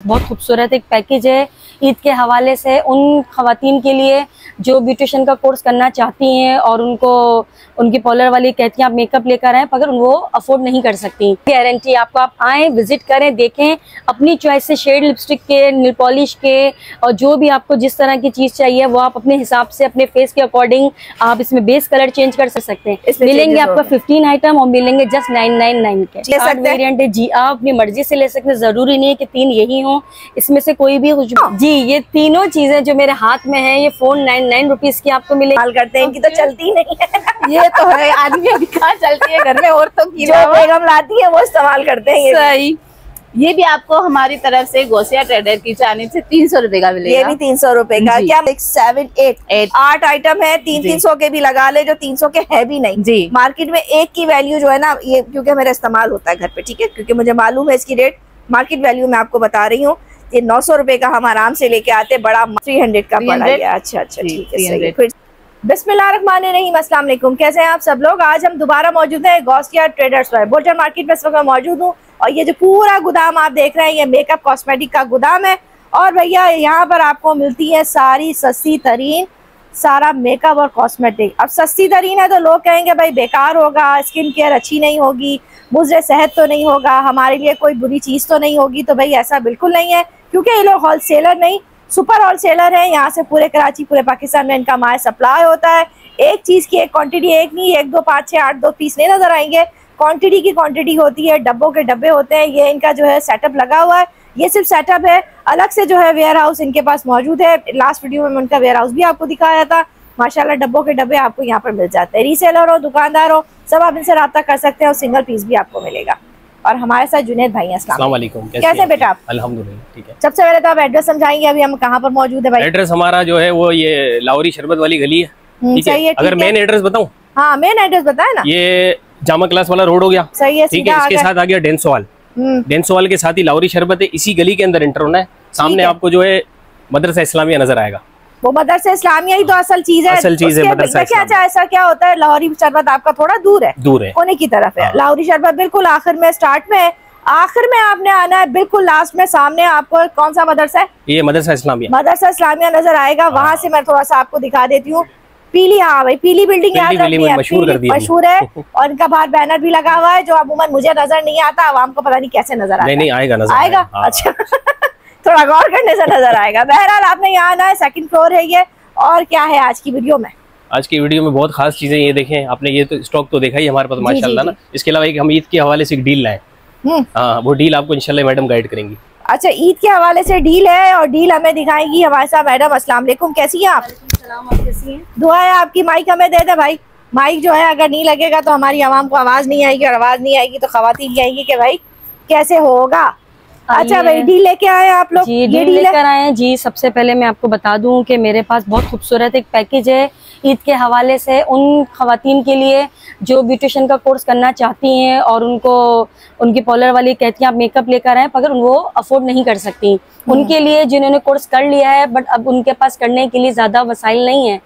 बहुत खूबसूरत एक पैकेज है ईद के हवाले से उन खवातीन के लिए जो ब्यूटिशियन का कोर्स करना चाहती हैं और उनको उनकी पार्लर वाली कहती हैं आप मेकअप लेकर आए, मगर वो अफोर्ड नहीं कर सकती। गारंटी आपको, आप आएँ, विजिट करें, देखें, अपनी चॉइस से शेड लिपस्टिक के, नेल पॉलिश के और जो भी आपको जिस तरह की चीज चाहिए वो आप अपने हिसाब से अपने फेस के अकॉर्डिंग आप इसमें बेस कलर चेंज कर सकते हैं। मिलेंगे आपको 15 आइटम और मिलेंगे जस्ट 999 के वेरिएंट है जी। आप अपनी मर्जी से ले सकते हैं, जरूरी नहीं है कि 3 यही हो, इसमें से कोई भी कुछ जी। ये तीनों चीजें जो मेरे हाथ में है ये 499 रुपीज की आपको मिलेगी। हाल करते हैं, इनकी तो चलती नहीं है। ये तो है, आदमी अभी कहाँ चलती है घर में, औरतों की जो बेगम लाती है वो इस्तेमाल करते हैं। सही। ये भी आपको हमारी तरफ से गोसिया ट्रेडर की जानिब से 300 रुपए का मिलेगा। ये भी 300 रुपए का। क्या 7 8 आइटम है, 300 के भी लगा ले, जो 300 के है भी नहीं जी। मार्केट में एक की वैल्यू जो है ना, ये क्योंकि मेरा इस्तेमाल होता है घर पे, ठीक है, क्योंकि मुझे मालूम है इसकी रेट। मार्केट वैल्यू मैं आपको बता रही हूँ, ये 900 रुपए का हम आराम से लेके आते, बड़ा 300 का पड़ा है। अच्छा ठीक है, फिर बिस्मिल्लाहिर्रहमानिर्रहीम, अस्सलाम वालेकुम। कैसे हैं आप सब लोग? आज हम दोबारा मौजूद हैं गोसिया ट्रेडर्स पर, बुलचन मार्केट में इस वक्त मौजूद हूँ। और ये जो पूरा गोदाम आप देख रहे हैं ये मेकअप कॉस्मेटिक का गोदाम है। और भैया यहाँ पर आपको मिलती है सारी सस्ती तरीन सारा मेकअप और कॉस्मेटिक। अब सस्ती तरीन है तो लोग कहेंगे भाई बेकार होगा, स्किन केयर अच्छी नहीं होगी, मुझे सेहत तो नहीं होगा, हमारे लिए कोई बुरी चीज़ तो नहीं होगी। तो भाई ऐसा बिल्कुल नहीं है, क्योंकि ये लोग होलसेलर नहीं सुपर होलसेलर है। यहाँ से पूरे कराची पूरे पाकिस्तान में इनका माल सप्लाई होता है। एक चीज़ की एक क्वांटिटी, एक नहीं, 1 2 5 6 8 2 पीस नहीं नजर आएंगे, क्वांटिटी की क्वांटिटी होती है, डब्बों के डब्बे होते हैं। ये इनका जो है सेटअप लगा हुआ है, ये सिर्फ सेटअप है। अलग से जो है वेयर हाउस इनके पास मौजूद है। लास्ट वीडियो में उनका वेयर हाउस भी आपको दिखाया था। माशाल्लाह डब्बों के डब्बे आपको यहाँ पर मिल जाते हैं। रीसेलर हो, दुकानदार हो, सब आप इनसे रब्ता कर सकते हैं और सिंगल पीस भी आपको मिलेगा। और हमारे साथ जुनैद भाई हैं। अस्सलाम वालेकुम। कैसे बेटा आप? अल्हम्दुलिल्लाह ठीक है। सबसे पहले तो आप एड्रेस समझाएंगे, अभी हम कहाँ पर मौजूद है भाई? एड्रेस हमारा जो है वो ये लाहौरी शरबत वाली गली है, ठीक है। अगर मेन एड्रेस बताऊं? हाँ मेन एड्रेस बताए ना। ये जामा क्लास वाला रोड हो गया, सही है, ठीक है। इसके साथ आ गया डेंसोवाल, डेंसोवाल के साथ ही लाहौरी शरबत है। इसी गली के अंदर एंटर होना है। सामने आपको जो है मदरसा इस्लामिया नजर आएगा। वो मदरसा इस्लामिया ही तो असल चीज है। असल चीज है मदरसा इस्लामिया। ऐसा क्या होता है, लाहौरी शरबत आपका थोड़ा दूर है कोने की तरफ है। लाहौरी शरबत बिल्कुल आखिर में, स्टार्ट में, आखिर में आपने आना है, बिल्कुल लास्ट में। सामने आपको कौन सा मदरसा है? ये मदरसा इस्लामिया। मदरसा इस्लामिया नजर आएगा। वहां से मैं थोड़ा सा आपको दिखा देती हूँ। पीली, हाँ भाई पीली बिल्डिंग याद रखनी है, मशहूर है। और इनका बाहर बैनर भी लगा हुआ है जो अमूमन मुझे नजर नहीं आता, आवाम को पता नहीं कैसे नजर आता है। नहीं आएगा। अच्छा थोड़ा गौर करने से नजर आएगा। बहरहाल आपने यहाँ आना है, 2nd फ्लोर है ये। और क्या है आज की वीडियो में? आज की वीडियो में बहुत खास चीजें, ये देखें आपने, ये तो स्टॉक तो देखा ही हमारे पास माशाल्लाह ना। इसके अलावा एक हम ईद के हवाले से एक डील लाए, हाँ वो डील आपको इंशाल्लाह मैडम गाइड करेंगी। अच्छा ईद के हवाले से डील है और डील हमें दिखाएंगी हमारे साथ मैडम। अस्सलाम वालेकुम, कैसी हैं आप? कैसी हैं? दुआ है आपकी। माइक हमें दे दे भाई। माइक जो है अगर नहीं लगेगा तो हमारी आवाम को आवाज नहीं आएगी, और आवाज नहीं आएगी तो खवातीन कहेंगी कि भाई कैसे होगा। अच्छा भाई डील लेके आए आप लोग? जी डील लेकर आए हैं जी। सबसे पहले मैं आपको बता दूं कि मेरे पास बहुत खूबसूरत एक पैकेज है ईद के हवाले से उन खवातीन के लिए जो ब्यूटिशियन का कोर्स करना चाहती हैं और उनको उनकी पार्लर वाली कहती हैं आप मेकअप लेकर आए, मगर वो अफोर्ड नहीं कर सकती। उनके लिए जिन्होंने कोर्स कर लिया है बट अब उनके पास करने के लिए ज़्यादा वसाइल नहीं है।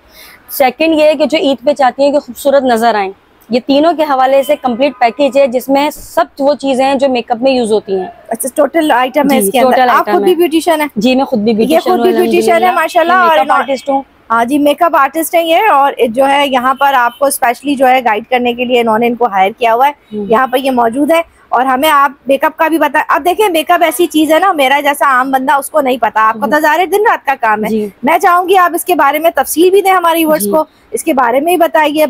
सेकंड ये है कि जो ईद पे चाहती हैं कि खूबसूरत नजर आए। ये तीनों के हवाले से कंप्लीट पैकेज है जिसमें सब वो चीजें हैं जो मेकअप में यूज होती हैं। अच्छा टोटल आइटम है इसके अंदर। आप खुद भी ब्यूटिशियन है? जी मैं खुद भी ब्यूटिशियन है माशाल्लाह, और आर्टिस्ट हूँ। हाँ जी मेकअप आर्टिस्ट है ये। और जो है यहाँ पर आपको स्पेशली जो है गाइड करने के लिए इन्होंने इनको हायर किया हुआ है, यहाँ पर ये मौजूद है। और हमें आप मेकअप का भी बता। अब देखिए मेकअप ऐसी चीज है ना, मेरा जैसा आम बंदा उसको नहीं पता, आपको तो ज़ाहिर दिन रात का काम है। मैं चाहूंगी आप इसके बारे में तफसील भी दें हमारी व्यूअर्स को, इसके बारे में ही बताइए।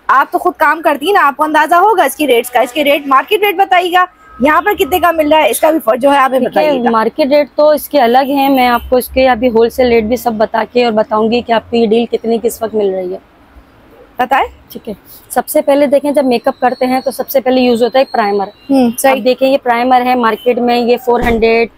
आप तो खुद काम करती है ना, आपको अंदाजा होगा इसकी रेट्स का। इसके रेट मार्केट रेट बताइएगा, यहाँ पर कितने का मिल रहा है, इसका भी जो है आप बताइएगा। मार्केट रेट तो इसके अलग हैं, मैं आपको इसके अभी होलसेल रेट भी सब बता के और बताऊंगी कि आपकी ये डील कितनी किस वक्त मिल रही है, बताएं। ठीक है, सबसे पहले देखें जब मेकअप करते हैं तो सबसे पहले यूज होता है प्राइमर। अब देखें ये प्राइमर है, मार्केट में ये 400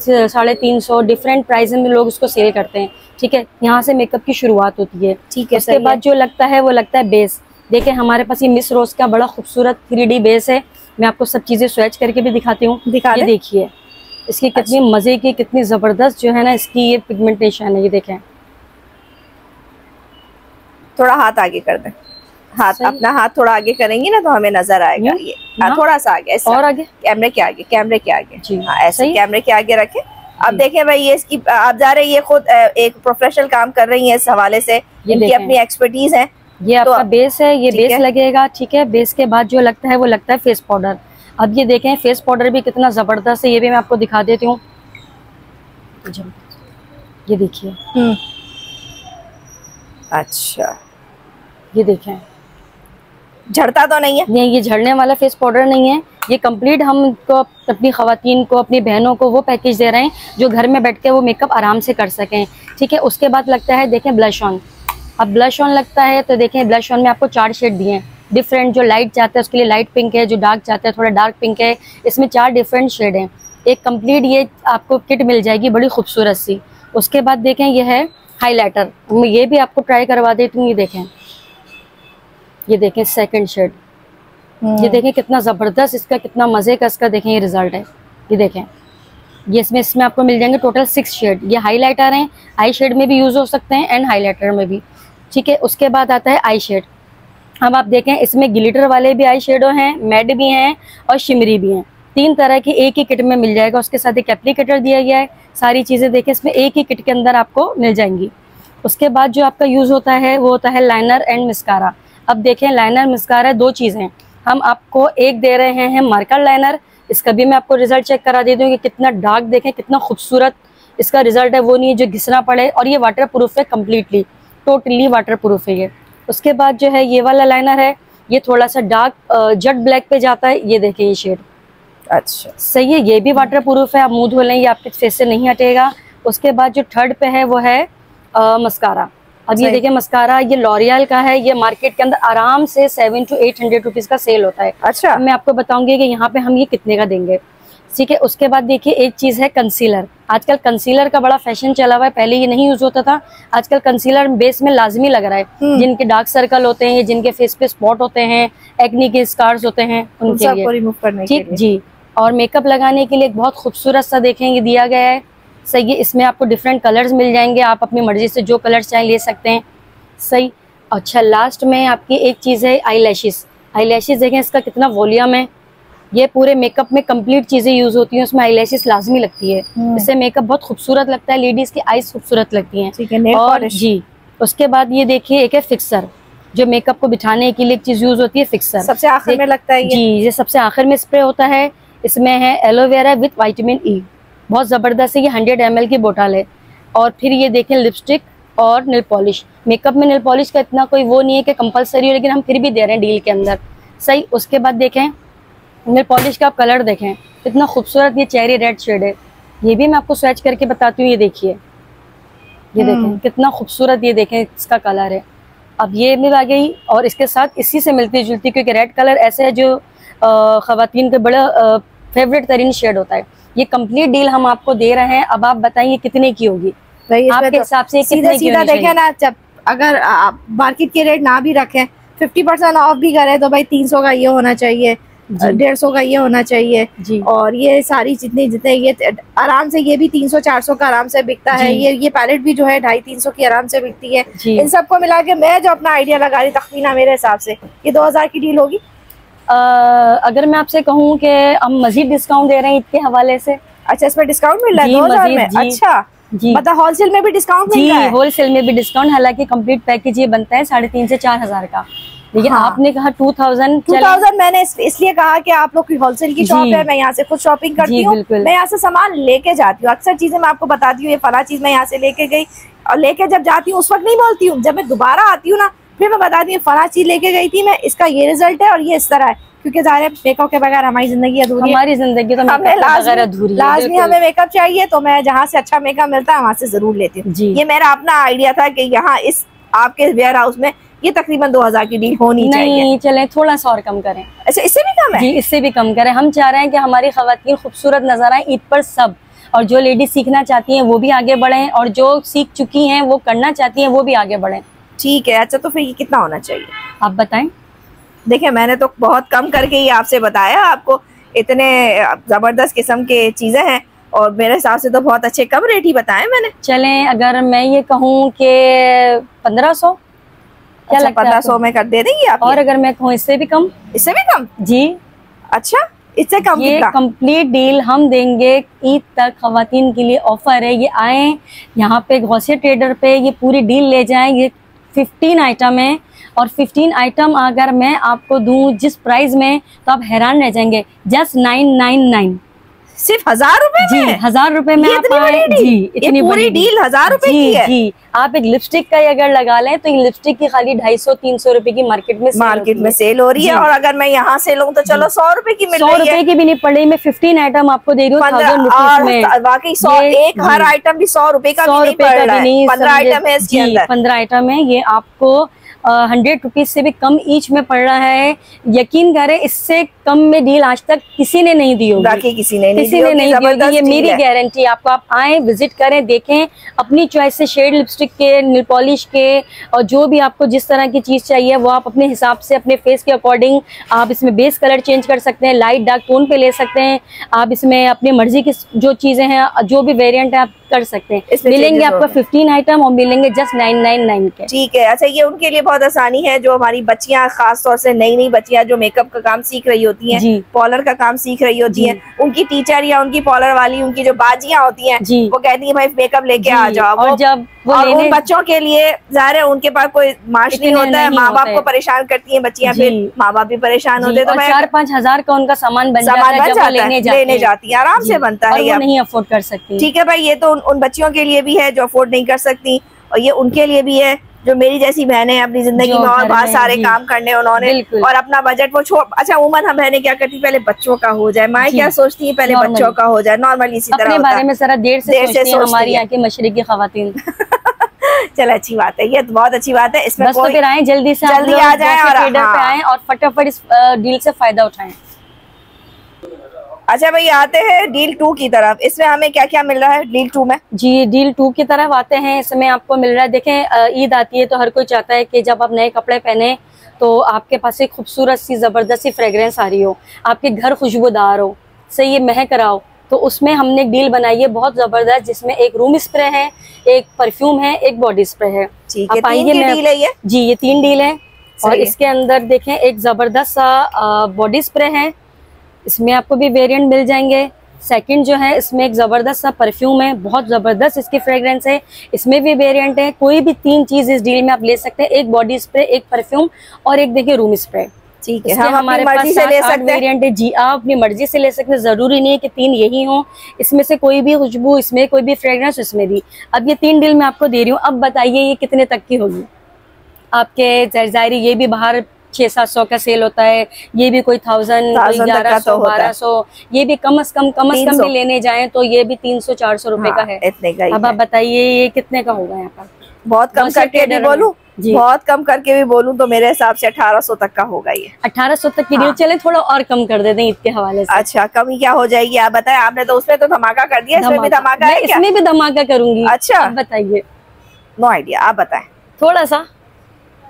350 डिफरेंट प्राइस में लोग उसको सेल करते हैं, ठीक है। यहाँ से मेकअप की शुरुआत होती है, ठीक है। उसके बाद जो लगता है वो लगता है बेस। देखें हमारे पास ये मिस रोज का बड़ा खूबसूरत 3D बेस है। मैं आपको सब चीजें स्विच करके भी दिखाती हूँ। ये देखिए इसकी कितनी मजे की, कितनी जबरदस्त जो है ना इसकी ये पिगमेंटेशन है। ये देखें, थोड़ा हाथ आगे कर दें। हाथ अपना हाथ थोड़ा आगे करेंगी ना तो हमें नजर आएगा ये। थोड़ा सा आगे ऐसा, और आगे कैमरे के आगे, कैमरे के आगे जी। हाँ ऐसे कैमरे के आगे रखें। अब देखें भाई ये इसकी आप जा रहे हैं, ये खुद एक प्रोफेशनल काम कर रही है इस हवाले से, इनकी अपनी एक्सपर्टीज है। ये आपका बेस है, ये बेस लगेगा, ठीक है। बेस के बाद जो लगता है वो लगता है फेस पाउडर। अब ये देखें फेस पाउडर भी कितना जबरदस्त है, ये भी मैं आपको दिखा देती हूँ। ये देखिए, अच्छा ये देखें, झड़ता तो नहीं है? नहीं, ये झड़ने वाला फेस पाउडर नहीं है। ये कंप्लीट हम अपनी खवातीन को, अपनी बहनों को वो पैकेज दे रहे हैं जो घर में बैठ के वो मेकअप आराम से कर सकें, ठीक है। उसके बाद लगता है देखें ब्लश ऑन। अब ब्लश ऑन लगता है तो देखें ब्लश ऑन में आपको 4 शेड दिए हैं डिफरेंट। जो लाइट चाहते हैं उसके लिए लाइट पिंक है, जो डार्क चाहते हैं थोड़ा डार्क पिंक है। इसमें 4 डिफरेंट शेड हैं। एक कंप्लीट ये आपको किट मिल जाएगी बड़ी खूबसूरत सी। उसके बाद देखें ये है हाइलाइटर, ये भी आपको ट्राई करवा देती हूँ। ये देखें सेकंड शेड, ये देखें कितना ज़बरदस्त इसका, कितना मज़े का इसका देखें ये रिजल्ट है। ये देखें ये इसमें आपको मिल जाएंगे टोटल 6 शेड। ये हाइलाइटर हैं, आई शेड में भी यूज़ हो सकते हैं एंड हाइलाइटर में भी, ठीक है। उसके बाद आता है आई शेड। अब आप देखें इसमें ग्लिटर वाले भी आई शेडो हैं, मैट भी हैं और शिमरी भी हैं। 3 तरह की एक ही किट में मिल जाएगा। उसके साथ एक एप्लीकेटर दिया गया है। सारी चीज़ें देखें इसमें एक ही किट के अंदर आपको मिल जाएंगी। उसके बाद जो आपका यूज़ होता है वो होता है लाइनर एंड मस्कारा। अब देखें लाइनर मस्कारा 2 चीज़ें, हम आपको एक दे रहे हैं मार्कर लाइनर। इसका भी मैं आपको रिजल्ट चेक करा देती हूँ कि कितना डार्क देखें, कितना खूबसूरत इसका रिजल्ट है। वो नहीं है जो घिसना पड़े, और ये वाटर प्रूफ है, कम्प्लीटली टोटली वाटर प्रूफ है ये। उसके बाद जो है ये वाला लाइनर है, ये थोड़ा सा डार्क जेट ब्लैक पे जाता है। ये देखें ये शेड, अच्छा सही है, ये भी वाटर प्रूफ है। आप मुंह धो लें ये आपके फेस से नहीं हटेगा। उसके बाद जो थर्ड पे है वो है मस्कारा। अब ये देखिए मस्कारा, ये लॉरियल का है। ये मार्केट के अंदर आराम से 700 to 800 रुपीज का सेल होता है। अच्छा, मैं आपको बताऊंगी कि यहाँ पे हम ये कितने का देंगे, ठीक है। उसके बाद देखिए एक चीज है कंसीलर। आजकल कंसीलर का बड़ा फैशन चला हुआ है, पहले ये नहीं यूज होता था। आजकल कंसीलर बेस में लाजमी लग रहा है। जिनके डार्क सर्कल होते हैं, जिनके फेस पे स्पॉट होते हैं, एक्ने के स्कार्स होते हैं, उनके लिए रिमूव करने के लिए जी। और मेकअप लगाने के लिए एक बहुत खूबसूरत सा देखेंगे दिया गया है, सही है। इसमें आपको डिफरेंट कलर्स मिल जाएंगे, आप अपनी मर्जी से जो कलर्स चाहें ले सकते हैं, सही। अच्छा लास्ट में आपकी एक चीज़ है आई लैशेस। आई लैशेस देखें इसका कितना वॉल्यूम है। ये पूरे मेकअप में कंप्लीट चीज़ें यूज़ होती हैं, उसमें आई लैशेस लाजमी लगती है। इससे मेकअप बहुत खूबसूरत लगता है, लेडीज़ की आईज खूबसूरत लगती हैं। और जी उसके बाद ये देखिए एक है फिक्सर, जो मेकअप को बिठाने के लिए एक चीज़ यूज़ होती है, फिक्सर सबसे आखिर में लगता है ये। जी ये सबसे आखिर में स्प्रे होता है। इसमें है एलोवेरा विथ विटामिन ई, बहुत ज़बरदस्त है। ये 100 ml की बोतल है। और फिर ये देखें लिपस्टिक और नेल पॉलिश। मेकअप में नेल पॉलिश का इतना कोई वो नहीं है कि कंपलसरी हो, लेकिन हम फिर भी दे रहे हैं डील के अंदर, सही। उसके बाद देखें नेल पॉलिश का आप कलर देखें कितना खूबसूरत, ये चेरी रेड शेड है। ये भी मैं आपको स्विच करके बताती हूँ। ये देखिए, ये देखें कितना खूबसूरत, ये देखें इसका कलर है। अब ये मिल आ गई, और इसके साथ इसी से मिलती जुलती, क्योंकि रेड कलर ऐसे है जो खवातीन का बड़ा फेवरेट तरीन शेड होता है। ये कंप्लीट डील हम आपको दे रहे हैं। अब आप बताइए कितने की होगी आपके हिसाब से? सीधा देखें ना, जब अगर आप मार्केट के रेट ना भी रखें, 50% ऑफ भी करें तो भाई 300 का ये होना चाहिए, 150 का ये होना चाहिए जी। और ये सारी जितने ये आराम से ये भी 300-400 का आराम से बिकता है। ये पैलेट भी जो है 250-300 की आराम से बिकती है। इन सबको मिला के मैं जो अपना आइडिया लगा रही तखमीना, मेरे हिसाब से ये 2000 की डील होगी। अगर मैं आपसे कहूँ कि हम मजीद डिस्काउंट दे रहे हैं ईद के हवाले से। अच्छा, इसमें डिस्काउंट मिल रहा है 2000 में? अच्छा जी, मतलब होलसेल में भी डिस्काउंट मिल रहा है? होलसेल में भी डिस्काउंट। हालांकि कंप्लीट पैकेज ये बनता है 3,500 से 4,000 का, लेकिन आपने कहा 2000 मैंने इसलिए कहा कि आप लोग की होलसेल की शॉप है, मैं यहाँ से खुद शॉपिंग करती हूँ, मैं यहाँ से सामान लेके जाती हूँ। अक्सर चीजें मैं आपको बताती हूँ, ये फला चीज मैं यहाँ से लेके गई, और लेके जब जाती हूँ उस वक्त नहीं बोलती हूँ, जब मैं दोबारा आती हूँ ना फिर मैं बताती हूँ फला चीज लेके गई थी मैं, इसका ये रिजल्ट है और ये इस तरह है। क्योंकि ज़ाहिर मेकअप के बगैर हमारी जिंदगी अधूरी है। हमारी जिंदगी तो लाजमी हमें मेकअप चाहिए, तो मैं जहाँ से अच्छा मेकअप मिलता है वहाँ से जरूर लेती हूँ। ये मेरा अपना आइडिया था कि यहाँ इस आपके वेयर हाउस में ये तकरीबन 2000 की डील होनी चाहिए। नहीं चले थोड़ा सा और कम करें। अच्छा, इससे भी कम है? जी इससे भी कम करें। हम चाह रहे हैं कि हमारी खवातीन खूबसूरत नजर आए ईद पर सब, और जो लेडी सीखना चाहती हैं वो भी आगे बढ़ें, और जो सीख चुकी हैं वो करना चाहती हैं वो भी आगे बढ़ें। ठीक है। अच्छा, तो फिर ये कितना होना चाहिए आप बताएं? देखिए मैंने तो बहुत कम करके ही आपसे बताया, आपको इतने जबरदस्त किस्म के चीजें हैं और मेरे हिसाब से तो बहुत अच्छे कम रेट ही बताए मैंने। चलें अगर मैं ये कहूँ कि 1500 क्या लगता है 1500 में कर दे देंगी आप? और अगर मैं कहूँ इससे भी कम? इससे भी कम जी। अच्छा, इससे कम ये कितना? कंप्लीट डील हम देंगे ईद तक, खवातीन के लिए ऑफर है। ये आए यहाँ पे गौसिया ट्रेडर पे, ये पूरी डील ले जाएं। ये 15 आइटम है और 15 आइटम अगर मैं आपको दूं जिस प्राइस में, तो आप हैरान रह जाएंगे। जस्ट 999, सिर्फ 1000 रुपए जी, में? 1000 रुपए में आप आए जी। इतनी पूरी डील 1000 रुपए की है? जी। आप एक लिपस्टिक का अगर लगा लें तो ये लिपस्टिक की खाली 250-300 रुपए की मार्केट में सेल हो रही है। और अगर मैं यहाँ से लूँ तो चलो 100 रुपए की मिल रही है। 100 रुपए की भी नहीं पड़ी। मैं 15 आइटम आपको दे रही हूँ 1000 रुपीज में। वाकई 100 एक हर आइटम भी 100 रुपए का भी नहीं पड़ रहा है। 15 आइटम है इसके अंदर। 15 आइटम है। ये आपको 100 रुपीज से भी कम ईच में पड़ रहा है। यकीन करें, इससे कम में डील आज तक किसी ने नहीं दी होगी, किसी ने नहीं दी होगी। ये मेरी गारंटी। आपको आप आए, विजिट करें, देखें, अपनी चॉइस से शेड लिपस्टिक के, नेल पॉलिश के, और जो भी आपको जिस तरह की चीज चाहिए वो आप अपने हिसाब से, अपने फेस के अकॉर्डिंग आप इसमें बेस कलर चेंज कर सकते हैं, लाइट डार्क टोन पे ले सकते हैं। आप इसमें अपनी मर्जी की जो चीजें हैं, जो भी वेरिएंट है, आप कर सकते हैं। मिलेंगे आपका 15 आइटम और मिलेंगे जस्ट 999 के। ठीक है। अच्छा, ये उनके लिए बहुत आसानी है जो हमारी बच्चियां, खास तौर से नई बच्चियां जो मेकअप का काम सीख रही होती हैं, पॉलर का काम सीख रही होती हैं, उनकी टीचर या उनकी पॉलर वाली, उनकी जो बाजियां होती हैं, वो कहती है भाई मेकअप लेके आ जाओ। और जब और उन बच्चों के लिए ज़ाहिर है उनके पास कोई मार्श नहीं होता है, माँ बाप को परेशान करती हैं बच्चियां, फिर माँ बाप भी परेशान होते हैं। तो 4-5 हजार का उनका सामान बन जाता है, जब वो लेने जाती है, आराम से बनता है, वो नहीं अफोर्ड कर सकती। ठीक है भाई, ये तो उन बच्चियों के लिए भी है जो अफोर्ड नहीं कर सकती, और ये उनके लिए भी है जो मेरी जैसी बहनें अपनी जिंदगी में और बहुत सारे काम करने उन्होंने, और अपना बजट वो छोड़। अच्छा, उमर हम बहनें क्या करती, पहले बच्चों का हो जाए, माँ क्या सोचती है, पहले बच्चों का हो जाए, नॉर्मली इसी तरह अपने बारे में जरा देर से सोचती हैं हमारी यहाँ की मशरकी खवातीन। चल, अच्छी बात है, ये तो बहुत अच्छी बात है। इसमें बस तो फिर आए, जल्दी से जल्दी आ जाए और ट्रेडर पे आए और फटाफट इस डील से फायदा उठाएं। अच्छा भाई, आते हैं डील 2 की तरफ। इसमें हमें क्या क्या मिल रहा है डील 2 में? जी, डील 2 की तरफ आते हैं। इसमें आपको मिल रहा है, देखें, ईद आती है तो हर कोई चाहता है कि जब आप नए कपड़े पहने तो आपके पास एक खूबसूरत सी जबरदस्त सी फ्रेग्रेंस आ रही हो, आपके घर खुशबूदार हो, सही ये महक रहा हो। तो उसमें हमने एक डील बनाई है बहुत जबरदस्त, जिसमें एक रूम स्प्रे है, एक परफ्यूम है, एक बॉडी स्प्रे है। आप आइए, डील है ये? जी, ये 3 डील है। और इसके अंदर देखें, एक जबरदस्त सा बॉडी स्प्रे है, इसमें आपको भी वेरिएंट मिल जाएंगे। सेकंड जो है, इसमें एक जबरदस्त सा परफ्यूम है, बहुत जबरदस्त इसकी फ्रेग्रेंस है, इसमें भी वेरिएंट है। कोई भी 3 चीज इस डील में आप ले सकते हैं, एक बॉडी स्प्रे, एक परफ्यूम और एक देखिए रूम स्प्रे। ठीक है, हम हमारे मर्जी से ले सकते हैं। वेरिएंट है जी, आप अपनी मर्जी से ले सकते हैं, जरूरी नहीं है कि 3 यही हो। इसमें से कोई भी खुशबू, इसमें कोई भी फ्रेग्रेंस, इसमें भी। अब ये 3 डील मैं आपको दे रही हूँ। अब बताइए ये कितने तक की होगी आपके? जाहिर ये भी बाहर 600-700 का सेल होता है, ये भी कोई 1000, 1100-1200, ये भी कम से कम भी लेने जाएं तो ये भी 300-400 रुपए का है। इतने का ही। अब आप बताइए ये कितने का होगा यहाँ पर? बहुत कम करके भी बोलूं, बहुत कम करके भी बोलूं तो मेरे हिसाब से 1800 तक का होगा ये। 1800 तक की डील। चले थोड़ा और कम कर देते हैं ईद के हवाले से। अच्छा, कमी क्या हो जाएगी आप बताएं? आपने तो उसमें तो धमाका कर दिया, इसमें भी धमाका है क्या? इसमें भी धमाका करूंगी। अच्छा, आप बताइए। नो आइडिया, आप बताएं। थोड़ा सा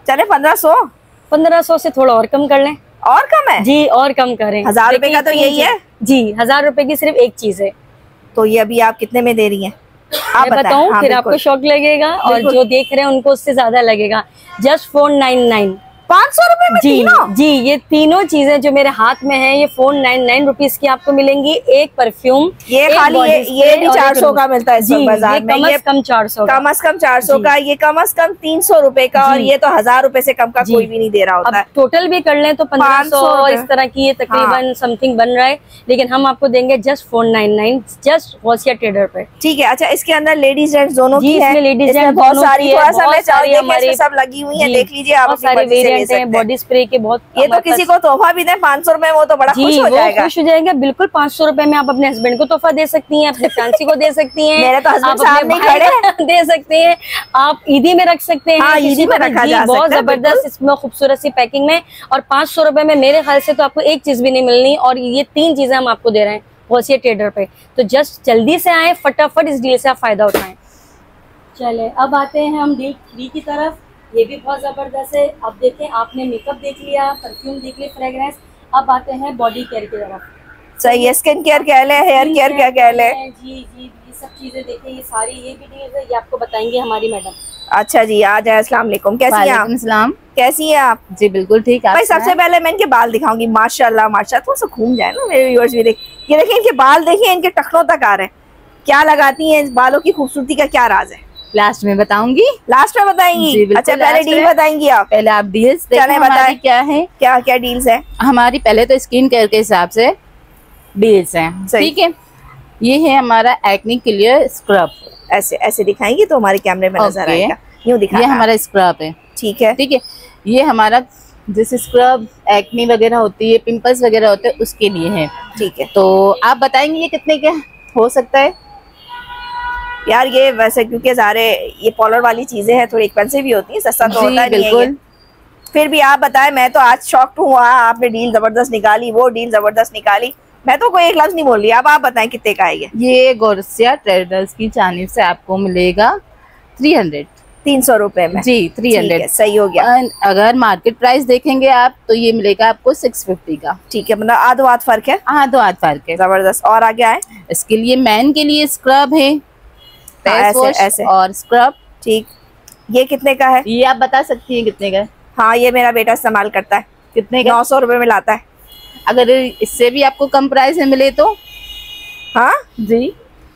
चले 1500 से थोड़ा और कम कर लें। और कम है जी, और कम करें। 1000 रुपए का तो यही है जी, 1000 रुपए की सिर्फ एक चीज है। तो ये अभी आप कितने में दे रही हैं? आप बताऊं? हाँ, फिर आपको शौक लगेगा और जो देख रहे हैं उनको उससे ज्यादा लगेगा। जस्ट 499, 500 रुपए में तीनों? जी, ये तीनों चीजें जो मेरे हाथ में है, ये 499 रुपीज की आपको मिलेंगी। एक परफ्यूम, ये खाली ये भी 400 का मिलता है जी, बाजार में। कम से कम 400, कम से कम 400 का, ये कम से कम 300 रुपए का, और ये तो 1000 रुपए से कम का कोई भी नहीं दे रहा होता है। टोटल भी कर लें तो 1500 इस तरह की ये तकरीबन समथिंग बन रहा है, लेकिन हम आपको देंगे जस्ट 499, जस्ट गौसिया ट्रेडर पे। ठीक है। अच्छा, इसके अंदर लेडीज जेंट्स दोनों की है? लेडीज जेंट्स बहुत सारी, थोड़ा सा मैं सब लगी हुई है, देख लीजिए आप। बॉडी स्प्रे के बहुत, ये तो किसी को तोहफा भी दें 500 रुपए, वो तो बड़ा खुश हो जाएगा। खुश हो जाएगा बिल्कुल। 500 रुपए में आप अपने हस्बैंड को तोहफा दे सकती हैं, अपने फैंसी को दे सकती हैं, मेरे तो हस्बैंड साहब नहीं खड़े, दे सकते हैं, आप ईदी में रख सकते हैं। हाँ, ईदी में रखा जा सकता है। बहुत जबरदस्त इसमें खूबसूरत सी पैकिंग में, और 500 रुपए में मेरे ख्याल से तो आपको एक चीज भी नहीं मिलनी, और ये 3 चीजें हम आपको दे रहे हैं गौसिया ट्रेडर पे। तो जस्ट जल्दी से आए, फटाफट इस डील से आप फायदा उठाएं। चले, अब आते हैं हम डील 3 की तरफ। ये भी बहुत जबरदस्त है। अब देखें, आपने मेकअप देख लिया, परफ्यूम देख लिया, फ्रेग्रेंस। अब आते हैं बॉडी केयर की तरफ। सही है, स्किन केयर कह ले, हेयर केयर क्या कह ले। जी, ये सब चीजें देखें, ये सारी ये भी डील है, ये आपको बताएंगे हमारी मैडम। अच्छा जी, आ जाए। अस्सलाम वालेकुम, कैसी हैं आप? सलाम। कैसी हैं आप? जी बिल्कुल ठीक। भाई सबसे पहले मैं इनके बाल दिखाऊंगी। माशाल्लाह माशाल्लाह, थोड़ा सा घूम जाए ना मेरे व्यूअर्स भी देख। ये देखिए इनके बाल, देखिए इनके टखनों तक आ रहे हैं। क्या लगाती हैं? इस बालों की खूबसूरती का क्या राज है? लास्ट में बताऊंगी। लास्ट में बताएंगी? अच्छा पहले डील बताएंगी आप? पहले आप डील्स चलें बताएं क्या है, क्या क्या डील्स है हमारी। पहले तो स्किन केयर के हिसाब से डील्स हैं, ठीक है। ये है हमारा एक्ने क्लियर स्क्रब। ऐसे ऐसे दिखाएंगी तो हमारे कैमरे में नजर आएगा। यूं दिखा। ये हमारा स्क्रब है, ठीक है ठीक है। ये हमारा जैसे स्क्रब एक्ने वगैरह होती है, पिंपल्स वगैरह होते हैं, उसके लिए है, ठीक है। तो आप बताएंगे ये कितने का हो सकता है? यार ये वैसे क्योंकि सारे ये पॉलर वाली चीजें हैं, थोड़ी एक्सपेंसिव भी होती है, सस्ता तो होता नहीं है। फिर भी आप बताएं, मैं तो आज शॉक्ड हूँ। आपने डील जबरदस्त निकाली, वो डील जबरदस्त निकाली, मैं तो कोई एक लफ्ज नहीं बोल रही। अब आप बताएं कितने का है ये गोसिया ट्रेडर्स की जानिब से आपको मिलेगा 300 रुपए में। जी 300 सही हो गया। अगर मार्केट प्राइस देखेंगे आप तो ये मिलेगा आपको 650 का, ठीक है। मतलब आधो आध फर्क है। आधो आध फर्क है, जबरदस्त। और आगे आए। इसके लिए मैन के लिए स्क्रब है, ऐसे ऐसे और स्क्रब, ठीक। ये कितने का है? ये आप बता सकती हैं कितने का है? हाँ ये मेरा बेटा इस्तेमाल करता है। कितने का? 900 रुपए में लाता है। अगर इससे भी आपको कम प्राइस में मिले तो? हाँ जी।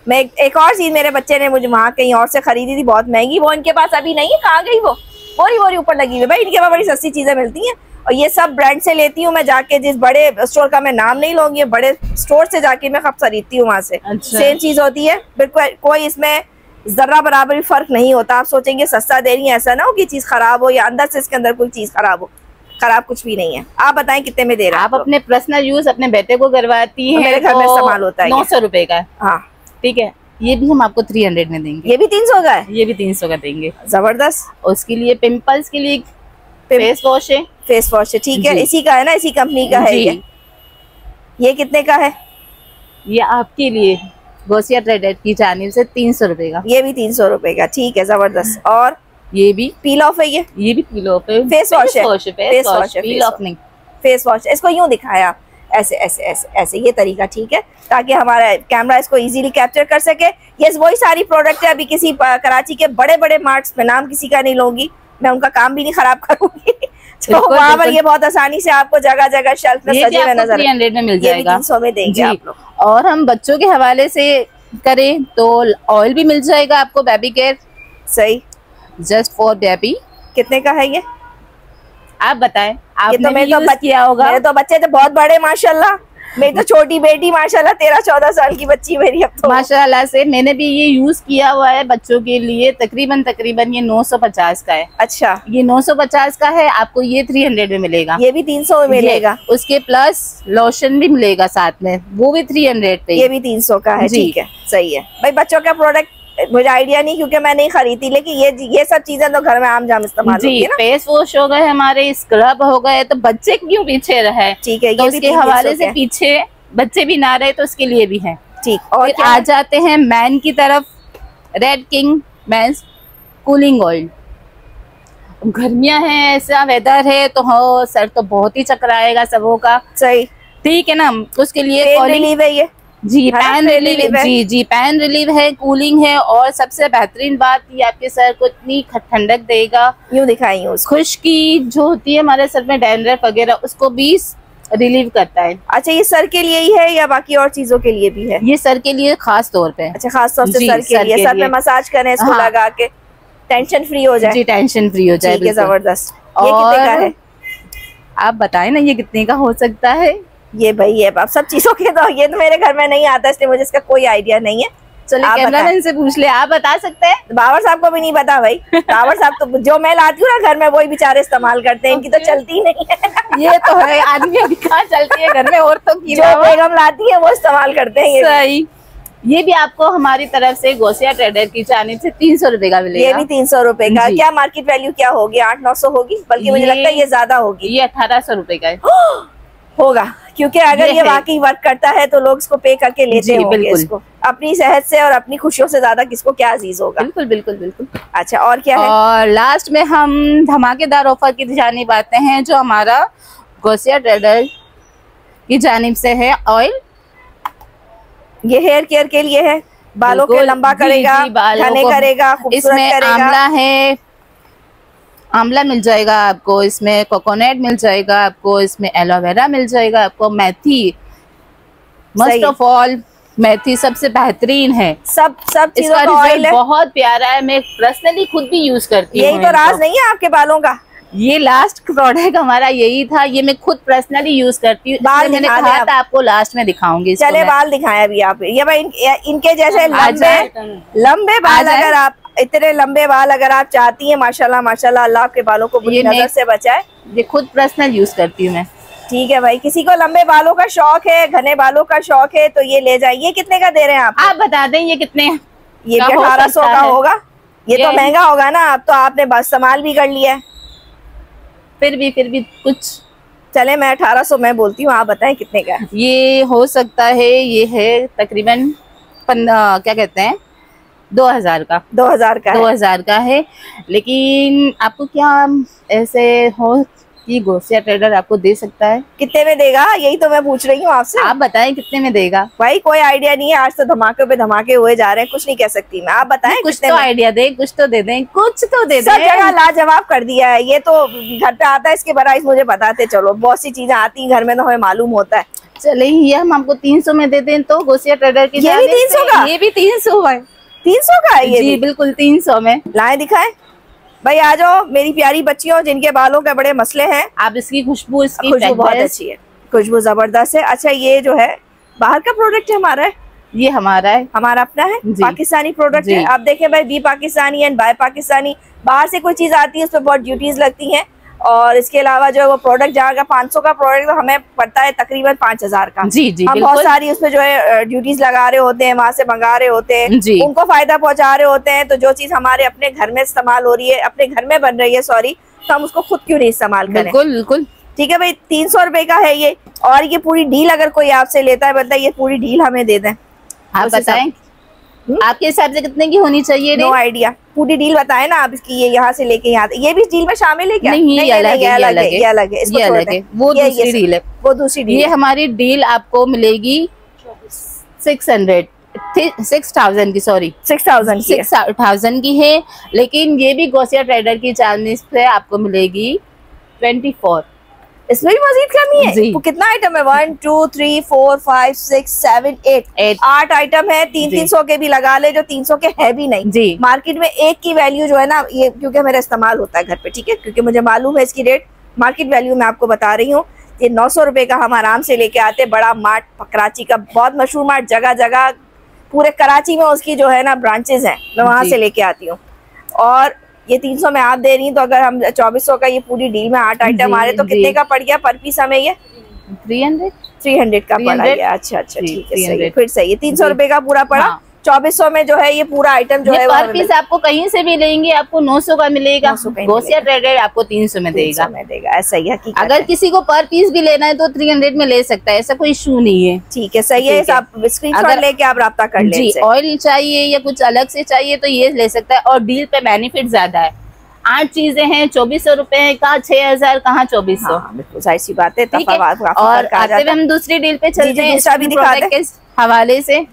मैं एक और चीज मेरे बच्चे ने मुझे वहाँ कहीं और से खरीदी थी, बहुत महंगी, वो इनके पास अभी नहीं है। कहाँ गई वो? बोरी बोरी ऊपर लगी हुई। भाई इनके पास बड़ी सस्ती चीजें मिलती हैं और ये सब ब्रांड से लेती हूँ मैं जाके। जिस बड़े स्टोर का मैं नाम नहीं लूंगी, बड़े स्टोर से जाके मैं खप खरीदती हूँ वहाँ से। अच्छा। सेम चीज होती है बिल्कुल, कोई इसमें जरा बराबर भी फर्क नहीं होता। आप सोचेंगे सस्ता दे रही है, ऐसा ना हो कि चीज खराब हो या अंदर से इसके अंदर कोई चीज खराब हो। खराब कुछ भी नहीं है। आप बताएं कितने में दे रहे हैं? आप अपने पर्सनल यूज अपने बेटे को करवाती हैं, मेरे घर में इस्तेमाल होता है। 900 रुपए का, हाँ ठीक है। ये भी हम आपको 300 में देंगे। ये भी 300 का है? ये भी 300 का देंगे। जबरदस्त। उसके लिए पिंपल्स के लिए फेस वॉश है, फेस वॉश है, ठीक है। इसी का है ना, इसी कंपनी का है ये कितने का है? ये आपके लिए गोसिया ट्रेडर की जानिब से 300 रुपए का। ये भी 300 रुपए का, ठीक है। जबरदस्त। और ये भी पील ऑफ है? ये भी पील ऑफ है। फेस वॉश है? फेस वॉश है, पील ऑफ नहीं। Face wash. इसको यूं दिखाया, ऐसे ऐसे ऐसे ऐसे, ये तरीका ठीक है, ताकि हमारा कैमरा इसको इजीली कैप्चर कर सके। ये वही सारी प्रोडक्ट है। अभी किसी कराची के बड़े बड़े मार्ट्स में, नाम किसी का नहीं लूंगी मैं, उनका काम भी नहीं खराब करूंगी। तो वहाँ पर ये बहुत आसानी से आपको जगह जगह शेल्फ में सजे हुए नजर 300 में मिल जाएगा। 300 में देंगे आप लोग। और हम बच्चों के हवाले से करें तो ऑयल भी मिल जाएगा आपको, बेबी केयर। सही, जस्ट फॉर बेबी। कितने का है ये? आप बताएं। ये तो मेरे तो किया होगा। मेरे तो बच्चे तो बहुत बड़े माशाल्लाह। मेरी तो छोटी बेटी माशाल्लाह 13-14 साल की बच्ची मेरी अब तो। माशाल्लाह से मैंने भी ये यूज किया हुआ है बच्चों के लिए। तकरीबन ये 950 का है। अच्छा, ये 950 का है। आपको ये 300 में मिलेगा। ये भी 300 में मिलेगा। उसके प्लस लोशन भी मिलेगा साथ में, वो भी 300 पे। ये भी 300 का है, ठीक है। सही है भाई। बच्चों का प्रोडक्ट मुझे आइडिया नहीं क्योंकि मैं नहीं खरीदती, लेकिन ये सब चीजें तो घर में आम जाम इस्तेमाल होती है ना। फेस वॉश हो गए हमारे, स्क्रब हो गए, तो बच्चे क्यों पीछे रहे? ठीक है, तो उसके हवाले से पीछे बच्चे भी ना रहे तो उसके लिए भी है, ठीक। और आ जाते हैं मैन की तरफ। Red king men's cooling oil. गर्मियां हैं, ऐसा वेदर है तो हो सर तो बहुत ही चकराएगा सबों का। सही, ठीक है ना। उसके लिए रिलीव है ये। जी पैन रिलीव है। जी पैन रिलीव है, कूलिंग है। और सबसे बेहतरीन बात, ये आपके सर को इतनी ठंडक देगा। यूं दिखाई खुश्की जो होती है हमारे सर में, डैंड्रफ वगैरह, उसको भी रिलीव करता है। अच्छा, ये सर के लिए ही है या बाकी और चीजों के लिए भी है? ये सर के लिए खास तौर पे। अच्छा, खास तौर से सर के लिए। सर में मसाज करें इसको लगा के, टेंशन फ्री हो जाए। जी टेंशन फ्री हो जाए। जबरदस्त। ये कितने का है? आप बताएं ना ये कितने का हो सकता है? ये भाई ये अब सब चीजों के तो ये तो मेरे घर में नहीं आता, इसलिए मुझे इसका कोई आइडिया नहीं है। चलिए कैमरामैन से पूछ ले, आप बता सकते हैं? बाबर साहब को भी नहीं पता भाई। बाबर साहब तो जो मैं लाती हूँ ना घर में, वही बेचारे इस्तेमाल करते हैं। इनकी तो चलती ही नहीं है। ये तो है, आदमी की कहाँ चलती है घर में, औरतों की जो बेगम लाती है वो इस्तेमाल करते हैं। सही। ये भी आपको हमारी तरफ से गोसिया ट्रेडर की जानिब से 300 रुपए का मिलेगा। ये भी 300 रुपए का। क्या मार्केट वैल्यू क्या होगी? 800-900 होगी, बल्कि मुझे लगता है ये ज्यादा होगी। ये 1800 रुपए का होगा, क्योंकि अगर ये वाकई वर्क करता है तो लोग इसको पे करके लेते होंगे इसको। अपनी सेहत से और अपनी खुशियों से ज्यादा किसको क्या अजीज होगा। बिल्कुल बिल्कुल बिल्कुल। अच्छा, और क्या है? और लास्ट में हम धमाकेदार ऑफर की जानिब आते हैं, जो हमारा गोसिया ट्रेडर की जानिब से है ऑयल। ये हेयर केयर के लिए है। बालों के लंबा करेगा, घने करेगा, खूबसूरत करेगा। आंवला है, आंवला मिल जाएगा आपको, इसमें कोकोनट मिल जाएगा आपको, इसमें एलोवेरा मिल जाएगा आपको, मेथी, मस्ट ऑफ ऑल मेथी सबसे बेहतरीन है। सब चीजों का ऑयल है, बहुत प्यारा है। मैं पर्सनली खुद भी यूज करती हूँ। यही तो राज नहीं है आपके बालों का? ये लास्ट प्रोडक्ट हमारा यही था, ये मैं खुद पर्सनली यूज करती हूँ। मैंने कहा था आपको लास्ट में दिखाऊंगी। चले बाल दिखाएं अभी आप। ये भाई इनके जैसे लंबे बाल, अगर आप इतने लंबे बाल अगर आप चाहती हैं, माशाल्लाह माशाल्लाह, अल्लाह आपके बालों को बुरी नजर से बचाए। ये खुद पर्सनल यूज करती हूँ मैं। ठीक है भाई, किसी को लंबे बालों का शौक है, घने बालों का शौक है तो ये ले जाए। ये कितने का दे रहे हैं आप बता दें ये कितने? ये 1800 का होगा। ये तो महंगा होगा ना, अब तो आपने बस इस्तेमाल भी कर लिया है। फिर भी कुछ चले, मैं 1800 मैं बोलती हूँ, आप बताएं कितने का? ये हो सकता है, ये है तकरीबन क्या कहते हैं 2000 का। 2000 का है। लेकिन आपको क्या ऐसे हो कि गोसिया ट्रेडर आपको दे सकता है? कितने में देगा, यही तो मैं पूछ रही हूँ आपसे। आप बताएं कितने में देगा? भाई कोई आइडिया नहीं है, आज तो धमाके पे धमाके हुए जा रहे हैं, कुछ नहीं कह सकती मैं। आप बताएं कुछ तो आइडिया दे, कुछ तो दे दें, कुछ तो दे दें। सब जगह लाजवाब कर दिया है। ये तो घर पे आता है, इसके प्राइस मुझे बताते चलो। बहुत सी चीजें आती है घर में तो हमें मालूम होता है। चले ये हम आपको 300 में दे दें तो गोसिया ट्रेडर की। ये भी 300 का? ये भी 300 है। 300 का है ये? जी बिल्कुल 300 में। लाए दिखाए भाई, आ जाओ मेरी प्यारी बच्चियों जिनके बालों के बड़े मसले हैं। आप इसकी खुशबू, इसकी खुशबू बहुत अच्छी है, खुशबू जबरदस्त है। अच्छा ये जो है बाहर का प्रोडक्ट है हमारा है? ये हमारा है, हमारा अपना है, पाकिस्तानी प्रोडक्ट है। आप देखें भाई, be Pakistani and buy Pakistani. बाहर से कोई चीज आती है उस पर बहुत ड्यूटीज लगती हैं, और इसके अलावा जो है वो प्रोडक्ट जहाँ का 500 का प्रोडक्ट तो हमें पड़ता है तकरीबन 5000 का। जी जी, हम बहुत सारी उसमें जो है ड्यूटीज लगा रहे होते हैं, वहाँ से मंगा रहे होते हैं, उनको फायदा पहुंचा रहे होते हैं। तो जो चीज हमारे अपने घर में इस्तेमाल हो रही है, अपने घर में बन रही है सॉरी, तो हम उसको खुद क्यों नहीं इस्तेमाल करें? बिल्कुल बिल्कुल ठीक है भाई। 300 रुपए का है ये, और ये पूरी डील अगर कोई आपसे लेता है, मतलब ये पूरी डील हमें दे दें। आप बताएं आपके हिसाब से कितने की होनी चाहिए? नो आइडिया, पूरी डील बताए ना आप इसकी। ये यहाँ से लेके यहाँ, ये भी डील में शामिल है क्या? नहीं, ये अलग है, ये अलग है, वो दूसरी डील है, वो दूसरी डील। ये हमारी डील आपको मिलेगी 6000 की, सॉरी 6000 की है। लेकिन ये भी गोसिया ट्रेडर की जानिब से आपको मिलेगी 24। इसमें भी मजीद कमी है। वो कितना आइटम है? 1 2 3 4 5 6 7 8 आइटम है। 300 के भी लगा ले, जो 300 के है भी नहीं जी। मार्केट में एक की वैल्यू जो है ना, ये क्योंकि मेरा इस्तेमाल होता है घर पे, ठीक है, क्योंकि मुझे मालूम है इसकी रेट। मार्केट वैल्यू मैं आपको बता रही हूँ। ये 900 रुपए का हम आराम से लेके आते। बड़ा मार्ट, कराची का बहुत मशहूर मार्ट, जगह जगह पूरे कराची में उसकी जो है ना ब्रांचेज हैं, मैं वहां से लेके आती हूँ। और ये 300 में आप दे रही हैं, तो अगर हम 2400 का ये पूरी डील में 8 आइटम आ रहे तो कितने का पड़ गया पर पीस हमें? ये 300 का पड़ा गया। अच्छा ठीक है, सही है, फिर सही है। 300 रुपए का पूरा पड़ा। 2400 में जो है ये पूरा आइटम जो है पर पीस आपको कहीं से भी लेंगे आपको 900 का मिलेगा। गोसिया ट्रेडर आपको 300 में देगा, ऐसा ही है। अगर किसी को पर पीस भी लेना है तो 300 में ले सकता है, ऐसा कोई इशू नहीं है। ठीक है, सही है। आप स्क्रीनशॉट लेके आप राब्ता कर लें। जी, ऑयल चाहिए या कुछ अलग से चाहिए तो ये ले सकता है। और डील पे बेनिफिट ज्यादा है। 8 चीजें हैं, 2400 रुपए का, 6000 कहाँ 2400। बिल्कुल जाहिर सी बात है। और आते हुए हम दूसरी डील पे चलते हैं के हवाले से।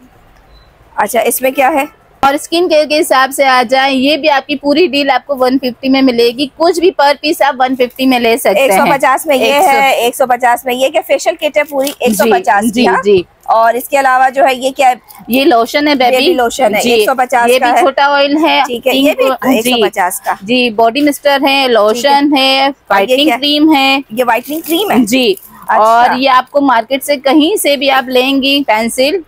अच्छा, इसमें क्या है? और स्किन केयर के हिसाब से आ जाए, ये भी आपकी पूरी डील आपको 150 में मिलेगी। कुछ भी पर पीस आप 150 में ले सकते हैं। 150 में ये है, 150 में ये क्या फेशियल किट है पूरी 150 जी जी। और इसके अलावा जो है ये क्या है? ये लोशन है, बेबी लोशन है, 150 ये भी छोटा ऑयल है, ठीक है, ये भी 150 का जी। बॉडी मिस्टर है, लोशन है, व्हाइटनिंग क्रीम है, ये व्हाइटनिंग क्रीम है जी। और ये आपको मार्केट से कहीं से भी आप लेंगी पेंसिल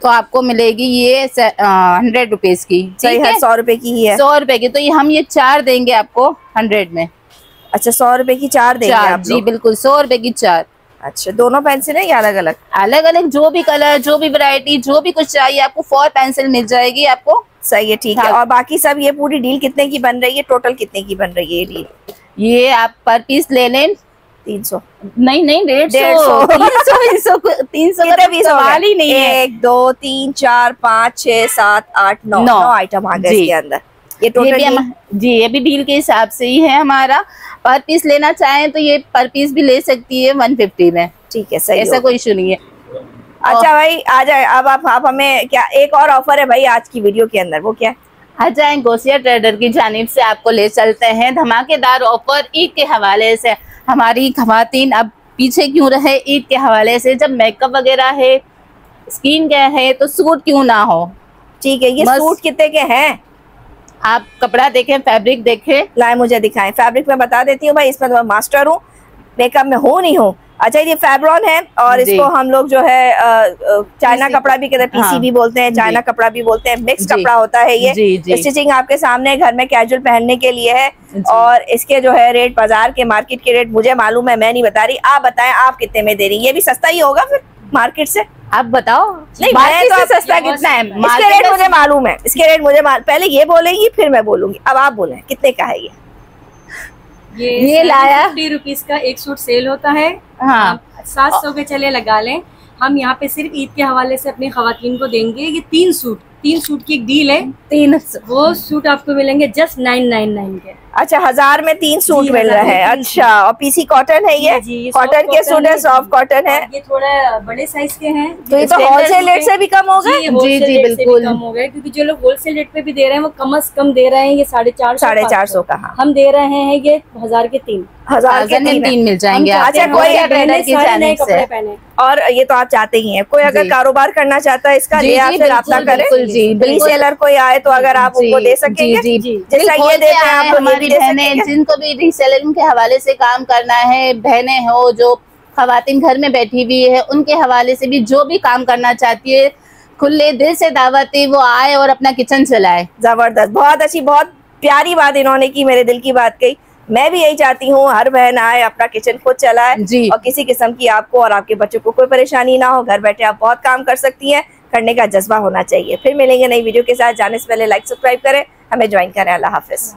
तो आपको मिलेगी ये 100 रुपीज की, ठीक है, 100 रुपए की ही है, 100 रुपए की। तो ये हम ये 4 देंगे आपको 100 में। अच्छा, 100 रुपए की 4 देंगे आप जी, बिल्कुल 100 रुपए की 4। अच्छा, दोनों पेंसिल है या अलग अलग? अलग अलग, जो भी कलर, जो भी वैरायटी, जो भी कुछ चाहिए आपको 4 पेंसिल मिल जाएगी आपको। सही है, ठीक है। और बाकी सब ये पूरी डील कितने की बन रही है? टोटल कितने की बन रही है ये डील? ये आप पर पीस ले लें 300 नहीं 150 300 का सवाल ही नहीं है। 1 2 3 4 5 6 7 8 9 आइटम आ गए इसके अंदर। ये टोटल जी, ये भी डील के हिसाब से ही है हमारा। पर पीस लेना चाहें तो ये पर पीस भी ले सकती है 150 में, ठीक है, सही, ऐसा कोई इशू नहीं है। अच्छा भाई आ जाए, अब आप हमें क्या एक और ऑफर है भाई आज की वीडियो के अंदर, वो क्या है? आ जाए, गोसिया ट्रेडर की जानिब से आपको ले चलते हैं धमाकेदार ऑफर ईद के हवाले से। हमारी खवातीन अब पीछे क्यों रहे ईद के हवाले से, जब मेकअप वगैरह है, स्किन केयर है, तो सूट क्यों ना हो। ठीक है, ये सूट कितने के हैं? आप कपड़ा देखें, फैब्रिक देखें, लाए मुझे दिखाएं। फैब्रिक में बता देती हूँ भाई, इसमें तो मैं मास्टर हूँ, मेकअप में हूँ नहीं हूँ। अच्छा, ये फैब्रॉन है और इसको हम लोग जो है चाइना कपड़ा भी कहते हैं, पीसी भी बोलते हैं, चाइना कपड़ा भी बोलते हैं, मिक्स कपड़ा होता है ये। स्टिचिंग आपके सामने घर में कैजुअल पहनने के लिए है और इसके जो है रेट बाजार के, मार्केट के रेट मुझे मालूम है, मैं नहीं बता रही। आप बताएं आप कितने में दे रही? ये भी सस्ता ही होगा फिर मार्केट से? आप बताओ। नहीं, मैं तो सस्ता कितना है इसके रेट मुझे मालूम है, इसके रेट मुझे पहले ये बोलेंगी फिर मैं बोलूंगी। अब आप बोलें कितने का है ये लाया 50 रुपीज का एक सूट सेल होता है। हाँ, 700 के चले लगा लें। हम यहाँ पे सिर्फ ईद के हवाले से अपनी खवातीन को देंगे ये 3 सूट की एक डील है। 3 वो सूट आपको मिलेंगे जस्ट 999 के। अच्छा, 1000 में 3 सूट मिल रहे हैं। अच्छा, और पीसी कॉटन है ये? कॉटन के सूट है, सॉफ्ट कॉटन है। ये थोड़ा बड़े साइज के हैं, तो ये तो होलसेल रेट से भी कम होगा। जी बिल्कुल कम हो गए, क्योंकि जो लोग होलसेल रेट पे भी दे रहे हैं वो कम से कम दे रहे हैं ये 450 का। हाँ, हम दे रहे हैं ये 1000 के 3। 1000 के 3 मिल जाएंगे। अच्छा, कोई ट्रेडर की जानिब से पहने, और ये तो आप चाहते ही हैं, कोई अगर कारोबार करना चाहता है इसका, ये आप फिर राब्ता करें। रीसेलर कोई आए तो अगर आप उनको दे सकेंगे, जैसा ये देते हैं आप लोग ये भी दे सकेंगे। जिनको भी रीसेलिंग के हवाले से काम करना है, बहनें हो जो खवातीन घर में बैठी हुई है, उनके हवाले से भी जो भी काम करना चाहती है, खुले दिल से दावत है, वो आए और अपना किचन चलाए। जबरदस्त, बहुत अच्छी, बहुत प्यारी बात इन्होंने की, मेरे दिल की बात कही। मैं भी यही चाहती हूँ, हर बहन आए, अपना किचन खुद चलाए और किसी किस्म की आपको और आपके बच्चों को कोई परेशानी ना हो। घर बैठे आप बहुत काम कर सकती हैं, करने का जज्बा होना चाहिए। फिर मिलेंगे नई वीडियो के साथ। जाने से पहले लाइक सब्सक्राइब करें, हमें ज्वाइन करें। अल्लाह हाफिज।